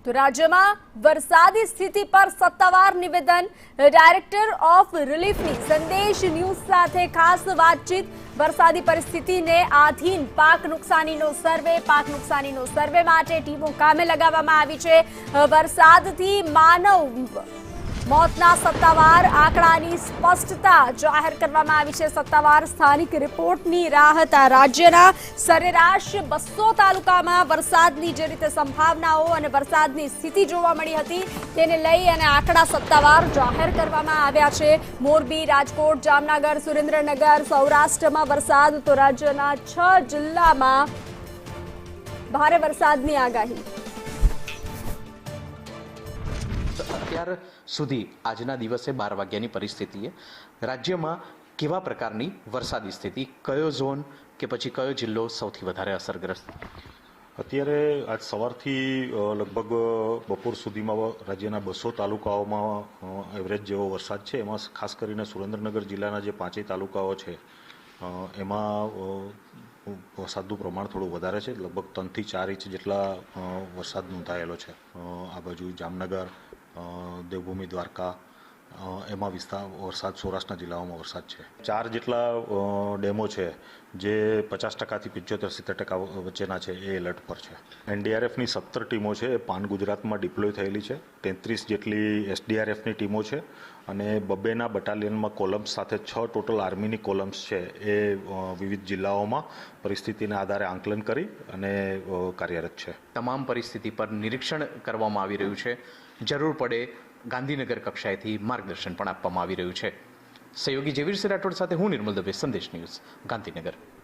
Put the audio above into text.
તો રાજ્યમાં વરસાદી સ્થિતિ પર સત્તાવાર નિવેદન ડાયરેક્ટર ઓફ રિલીફની સંદેશ ન્યૂઝ સાથે ખાસ વાતચીત વરસાદી પરિસ્થિતિને આધીન પાક નુકસાનીનો સર્વે માટે ટીમો કામે લગાવવામાં આવી છે। વરસાદથી માનવ મોતના સત્તાવાર આંકડાની સ્પષ્ટતા જાહેર કરવામાં આવી છે। સત્તાવાર સ્થાનિક રિપોર્ટની રાહત રાજ્યના સરેરાશ 200 તાલુકામાં વરસાદની જે રીતે સંભાવનાઓ અને વરસાદની સ્થિતિ જોવા મળી હતી તેને લઈ અને આંકડા સત્તાવાર જાહેર કરવામાં આવ્યા છે। મોરબી, રાજકોટ, જામનગર, સુરેન્દ્રનગર, સૌરાષ્ટ્રમાં વરસાદ તો રાજ્યના 6 જિલ્લામાં ભારે વરસાદની આગાહી। અત્યાર સુધી આજના દિવસે 12 વાગ્યાની પરિસ્થિતિએ રાજ્યમાં કેવા પ્રકારની વરસાદી સ્થિતિ, કયો ઝોન કે પછી કયો જિલ્લો સૌથી વધારે અસરગ્રસ્ત? અત્યારે આજ સવારથી લગભગ બપોર સુધીમાં રાજ્યના 200 તાલુકાઓમાં એવરેજ જેવો વરસાદ છે। એમાં ખાસ કરીને સુરેન્દ્રનગર જિલ્લાના જે 5 તાલુકાઓ છે એમાં વરસાદનું પ્રમાણ થોડું વધારે છે। લગભગ 3 થી 4 ઇંચ જેટલા વરસાદ નોંધાયેલો છે। આ બાજુ જામનગર, દેવભૂમિ, દ્વારકા એમાં વરસાદ સૌરાષ્ટ્રના જિલ્લાઓમાં વરસાદ છે। 4 જેટલા ડેમો છે જે 50% થી 75-70% વચ્ચેના છે એ એલર્ટ પર છે। એનડીઆરએફની 17 ટીમો છે એ પાન ગુજરાતમાં ડિપ્લોય થયેલી છે। 33 જેટલી એસડીઆરએફની ટીમો છે અને 2 બટાલિયનમાં કોલમ્સ સાથે 6 ટોટલ આર્મીની કોલમ્સ છે એ વિવિધ જિલ્લાઓમાં પરિસ્થિતિના આધારે આંકલન કરી અને કાર્યરત છે। તમામ પરિસ્થિતિ પર નિરીક્ષણ કરવામાં આવી રહ્યું છે। જરૂર પડે ગાંધીનગર કક્ષાએથી માર્ગદર્શન પણ આપવામાં આવી રહ્યું છે। સહયોગી જયવીરસિંહ રાઠોડ સાથે હું નિર્મલ દવે, સંદેશ ન્યૂઝ, ગાંધીનગર।